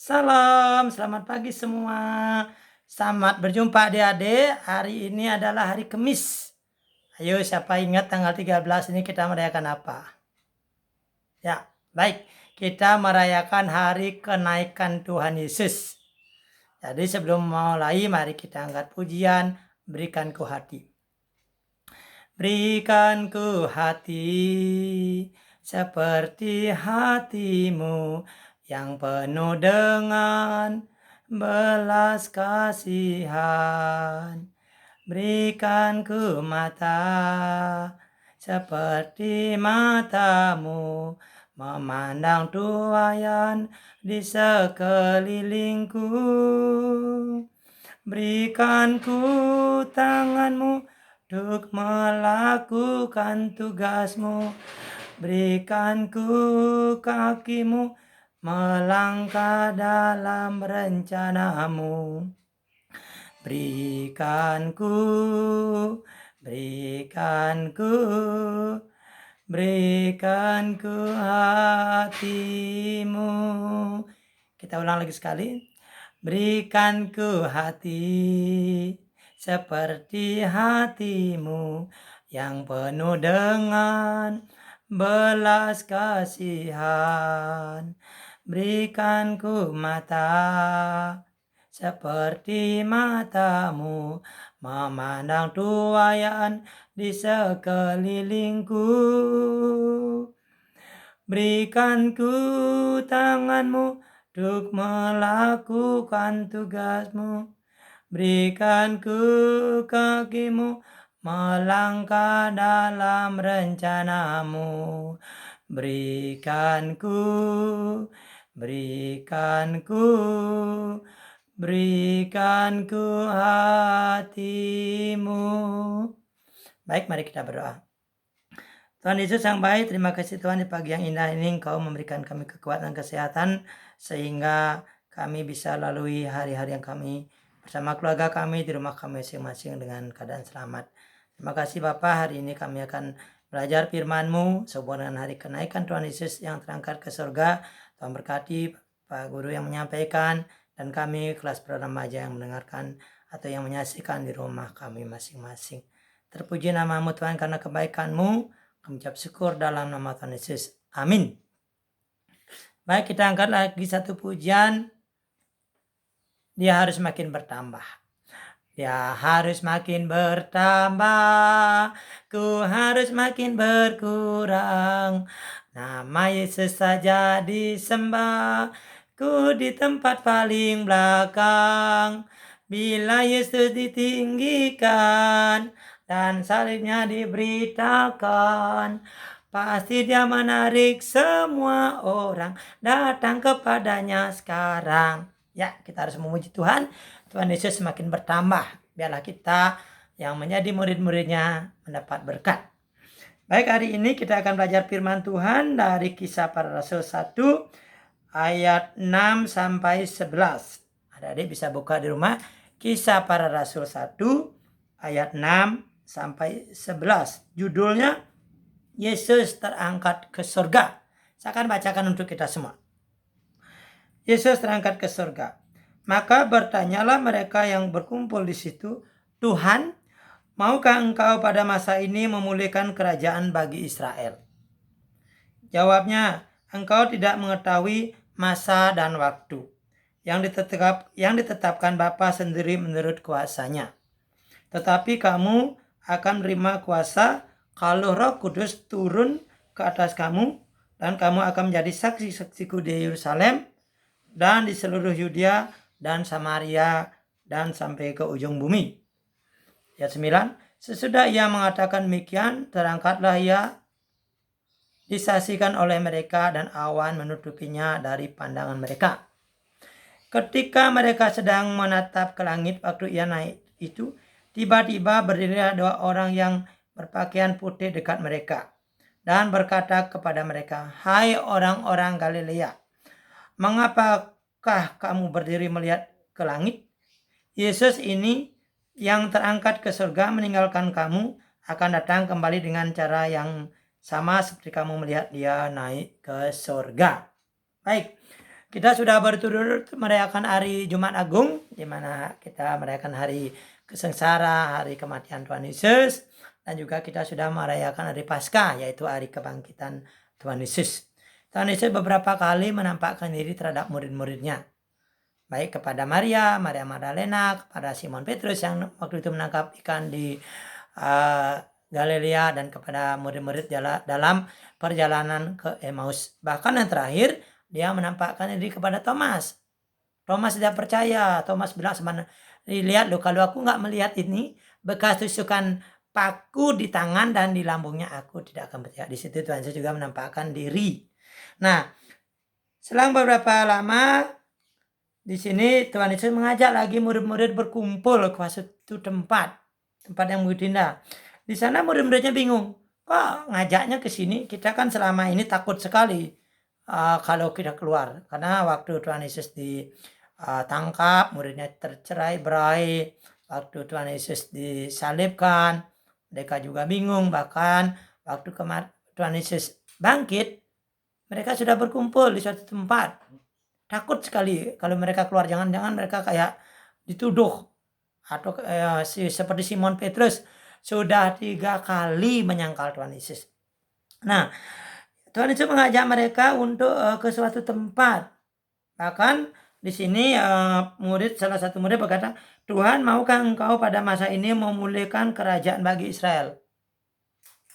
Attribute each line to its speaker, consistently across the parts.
Speaker 1: Salam, selamat pagi semua. Selamat berjumpa adik-adik. Hari ini adalah hari Kamis. Ayo siapa ingat tanggal 13 ini kita merayakan apa? Ya, baik. Kita merayakan hari kenaikan Tuhan Yesus. Jadi sebelum mulai mari kita angkat pujian, berikan ku hati. Berikan ku hati seperti hatimu yang penuh dengan belas kasihan. Berikan ku mata seperti matamu memandang tuayan di sekelilingku. Berikan ku tanganmu untuk melakukan tugasmu. Berikan ku kakimu melangkah dalam rencanamu. Berikan ku hatimu. Kita ulang lagi sekali. Berikan ku hati seperti hatimu yang penuh dengan belas kasihan. Berikan ku mata seperti matamu memandang tuayan di sekelilingku. Berikan ku tanganmu untuk melakukan tugasmu. Berikan ku kakimu melangkah dalam rencanamu. Berikan ku hatimu. Baik, mari kita berdoa. Tuhan Yesus yang baik, terima kasih Tuhan di pagi yang indah ini Engkau memberikan kami kekuatan dan kesehatan sehingga kami bisa lalui hari-hari yang kami bersama keluarga kami di rumah kami masing-masing dengan keadaan selamat. Terima kasih Bapa, hari ini kami akan belajar firman-Mu sehubungan dengan hari kenaikan Tuhan Yesus yang terangkat ke surga. Tuhan berkati Pak Guru yang menyampaikan dan kami kelas remaja yang mendengarkan atau yang menyaksikan di rumah kami masing-masing. Terpuji nama-Mu Tuhan karena kebaikan-Mu. Kami ucap syukur dalam nama Tuhan Yesus. Amin. Baik, kita angkat lagi satu pujian. Dia harus makin bertambah. Dia harus makin bertambah. Ku harus makin berkurang. Nama Yesus saja disembah. Ku di tempat paling belakang. Bila Yesus ditinggikan dan salibnya diberitakan, pasti dia menarik semua orang datang kepadanya sekarang. Ya, kita harus memuji Tuhan. Tuhan Yesus semakin bertambah. Biarlah kita yang menjadi murid-muridnya mendapat berkat. Baik, hari ini kita akan belajar firman Tuhan dari Kisah Para Rasul 1 ayat 6 sampai 11. Adik-adik bisa buka di rumah. Kisah Para Rasul 1 ayat 6 sampai 11. Judulnya Yesus terangkat ke surga. Saya akan bacakan untuk kita semua. Yesus terangkat ke surga. Maka bertanyalah mereka yang berkumpul di situ, Tuhan, maukah engkau pada masa ini memulihkan kerajaan bagi Israel? Jawabnya, engkau tidak mengetahui masa dan waktu yang ditetapkan Bapa sendiri menurut kuasanya. Tetapi kamu akan menerima kuasa kalau Roh Kudus turun ke atas kamu, dan kamu akan menjadi saksi-saksiku di Yerusalem dan di seluruh Yudea dan Samaria dan sampai ke ujung bumi. Ayat 9. Sesudah ia mengatakan demikian, terangkatlah ia, disaksikan oleh mereka dan awan menutupinya dari pandangan mereka. Ketika mereka sedang menatap ke langit waktu ia naik itu, tiba-tiba berdirilah dua orang yang berpakaian putih dekat mereka dan berkata kepada mereka, "Hai orang-orang Galilea, mengapakah kamu berdiri melihat ke langit? Yesus ini yang terangkat ke surga meninggalkan kamu akan datang kembali dengan cara yang sama seperti kamu melihat dia naik ke surga." Baik, Kita sudah berturut-turut merayakan hari Jumat Agung, di mana kita merayakan hari kesengsara, hari kematian Tuhan Yesus, dan juga kita sudah merayakan hari Paskah, yaitu hari kebangkitan Tuhan Yesus. Tuhan Yesus beberapa kali menampakkan diri terhadap murid-muridnya, baik kepada Maria Magdalena, kepada Simon Petrus yang waktu itu menangkap ikan di Galilea, dan kepada murid-murid dalam perjalanan ke Emmaus. Bahkan yang terakhir, dia menampakkan diri kepada Thomas. Thomas tidak percaya. Thomas bilang, lihat loh, kalau aku nggak melihat ini bekas tusukan paku di tangan dan di lambungnya, aku tidak akan percaya. Di situ Tuhan Yesus juga menampakkan diri. Nah, selang beberapa lama di sini Tuhan Yesus mengajak lagi murid-murid berkumpul ke suatu tempat yang begitu indah. Di sana murid-muridnya bingung, kok ngajaknya ke sini? Kita kan selama ini takut sekali kalau kita keluar, karena waktu Tuhan Yesus ditangkap, muridnya tercerai berai. Waktu Tuhan Yesus disalibkan, mereka juga bingung. Bahkan waktu Tuhan Yesus bangkit, mereka sudah berkumpul di suatu tempat. Takut sekali kalau mereka keluar, jangan-jangan mereka kayak dituduh, atau seperti Simon Petrus sudah 3 kali menyangkal Tuhan Yesus. Nah, Tuhan Yesus mengajak mereka untuk ke suatu tempat. Bahkan di sini salah satu murid berkata, Tuhan, maukah engkau pada masa ini memulihkan kerajaan bagi Israel?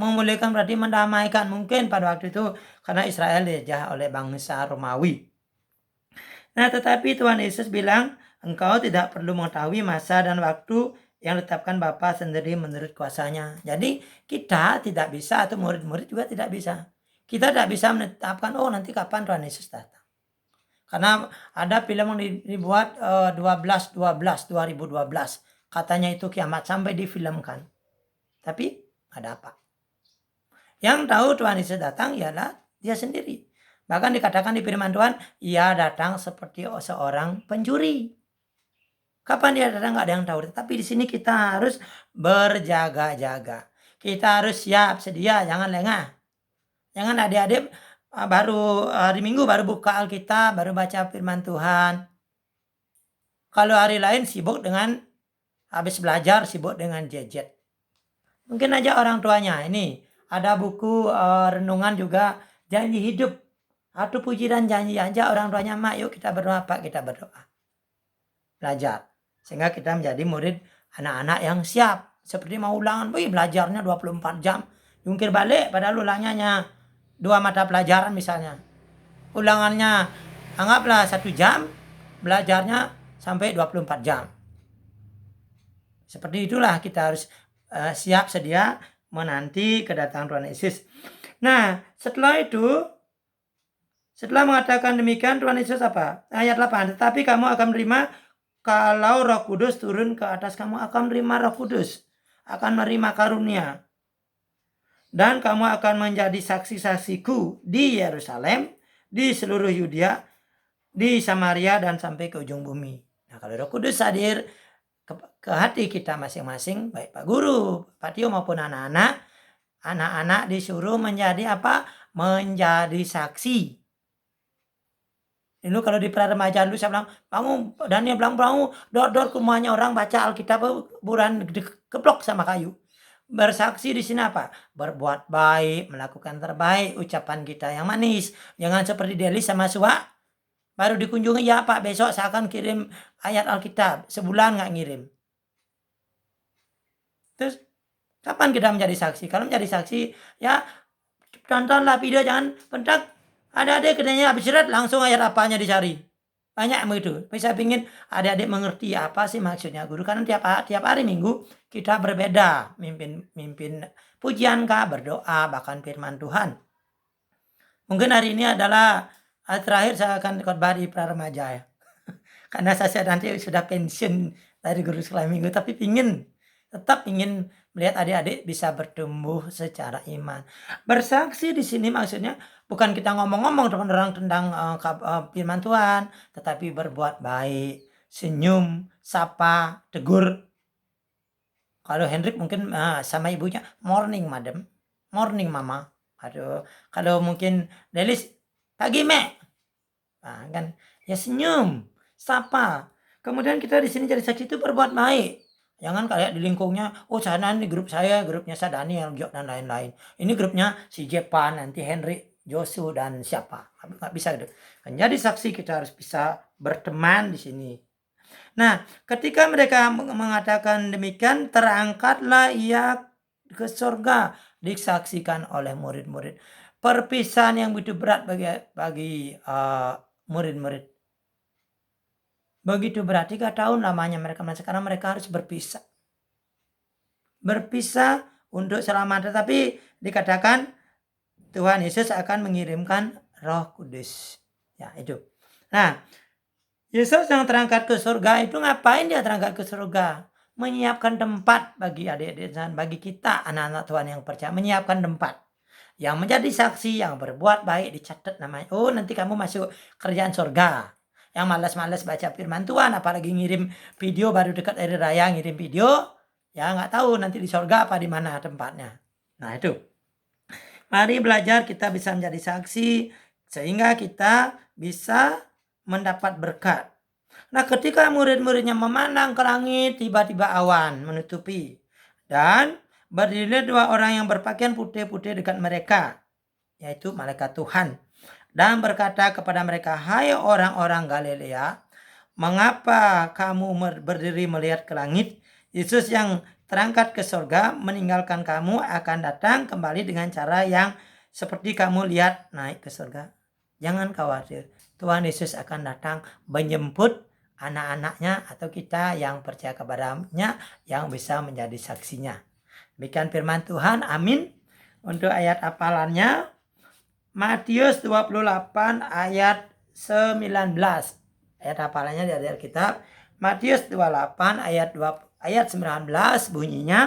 Speaker 1: Memulihkan berarti mendamaikan, mungkin pada waktu itu karena Israel dijajah oleh bangsa Romawi. Nah, tetapi Tuhan Yesus bilang, engkau tidak perlu mengetahui masa dan waktu yang ditetapkan Bapa sendiri menurut kuasanya. Jadi kita tidak bisa, atau murid-murid juga tidak bisa. Kita tidak bisa menetapkan, nanti kapan Tuhan Yesus datang. Karena ada film yang dibuat 2012, katanya itu kiamat, sampai difilmkan. Tapi ada apa? Yang tahu Tuhan Yesus datang ialah dia sendiri. Bahkan dikatakan di firman Tuhan, ia datang seperti seorang pencuri. Kapan dia datang nggak ada yang tahu. Tapi di sini kita harus berjaga-jaga. Kita harus siap, sedia, jangan lengah. Jangan adik-adik baru hari Minggu baru buka Alkitab, baru baca firman Tuhan. Kalau hari lain sibuk dengan, habis belajar sibuk dengan gadget. Mungkin aja orang tuanya, ini ada buku renungan juga, janji hidup atau puji dan janji aja, orang tuanya, mak yuk kita berdoa, Pak kita berdoa. Belajar. Sehingga kita menjadi murid anak-anak yang siap. Seperti mau ulangan, belajarnya 24 jam. Jungkir balik padahal ulangannya 2 mata pelajaran misalnya. Ulangannya anggaplah 1 jam, belajarnya sampai 24 jam. Seperti itulah kita harus siap sedia menanti kedatangan Tuhan Yesus. Nah, setelah mengatakan demikian, Tuhan Yesus apa? Ayat 8, tetapi kamu akan menerima kalau Roh Kudus turun ke atas kamu, akan menerima Roh Kudus, akan menerima karunia. Dan kamu akan menjadi saksi-saksiku di Yerusalem, di seluruh Yudea, di Samaria, dan sampai ke ujung bumi. Nah, kalau Roh Kudus hadir ke hati kita masing-masing, baik Pak Guru, Pak Tio maupun anak-anak disuruh menjadi apa? Menjadi saksi. Dulu kalau di remaja dulu saya bilang, bangun, Daniel bilang, bangun, dor ke rumahnya orang baca Alkitab, buran dikeplok sama kayu. Bersaksi di sini apa? Berbuat baik, melakukan terbaik, ucapan kita yang manis. Jangan seperti Delis sama Suha, baru dikunjungi, ya Pak besok saya akan kirim ayat Alkitab, sebulan nggak ngirim. Terus kapan kita menjadi saksi? Kalau menjadi saksi, ya tontonlah video, jangan pentak adik-adik kerjanya habis istirahat langsung ayat apanya dicari. Banyak begitu. Saya ingin adik-adik mengerti apa sih maksudnya guru. Karena tiap hari Minggu kita berbeda. Mimpin pujian kah, berdoa, bahkan firman Tuhan. Mungkin hari ini adalah hari terakhir saya akan khotbah di Praremaja ya. Karena saya nanti sudah pensiun dari guru sekolah Minggu. Tapi tetap ingin melihat adik-adik bisa bertumbuh secara iman. Bersaksi di sini maksudnya bukan kita ngomong-ngomong tentang firman Tuhan, tetapi berbuat baik, senyum, sapa, tegur. Kalau Hendrik mungkin sama ibunya, morning madam, morning mama. Aduh, kalau mungkin Delis, pagi mek. Nah, kan Ya senyum, sapa. Kemudian kita di sini jadi saksi itu berbuat baik. Jangan kayak di lingkungnya, oh sana nih grup saya, grupnya saya Daniel, Gio dan lain-lain. Ini grupnya si Jepan, nanti Henry, Josu dan siapa. Nggak bisa gitu. Menjadi saksi kita harus bisa berteman di sini. Nah, ketika mereka mengatakan demikian, terangkatlah ia ke surga, disaksikan oleh murid-murid. Perpisahan yang begitu berat bagi murid-murid. Begitu berat, 3 tahun lamanya mereka sekarang mereka harus berpisah. Berpisah untuk selamanya, tetapi dikatakan Tuhan Yesus akan mengirimkan Roh Kudus. Ya, itu. Nah, Yesus yang terangkat ke surga itu ngapain dia terangkat ke surga? Menyiapkan tempat bagi adik-adik dan bagi kita anak-anak Tuhan yang percaya, menyiapkan tempat. Yang menjadi saksi, yang berbuat baik dicatat namanya. Oh, nanti kamu masuk kerjaan surga. Yang malas-malas baca firman Tuhan, apalagi ngirim video baru dekat hari raya, ngirim video, ya nggak tahu nanti di surga apa di mana tempatnya. Nah itu. Mari belajar kita bisa menjadi saksi sehingga kita bisa mendapat berkat. Nah, ketika murid-muridnya memandang ke langit, tiba-tiba awan menutupi. Dan berdirilah 2 orang yang berpakaian putih-putih dekat mereka, yaitu malaikat Tuhan. Dan berkata kepada mereka, hai orang-orang Galilea, mengapa kamu berdiri melihat ke langit? Yesus yang terangkat ke surga meninggalkan kamu akan datang kembali dengan cara yang seperti kamu lihat naik ke surga. Jangan khawatir, Tuhan Yesus akan datang menjemput anak-anaknya atau kita yang percaya kepadanya yang bisa menjadi saksinya. Demikian firman Tuhan, amin. Untuk ayat hafalannya, Matius 28 ayat 19. Ayat hafalannya dari Alkitab. Matius 28 ayat 19 bunyinya,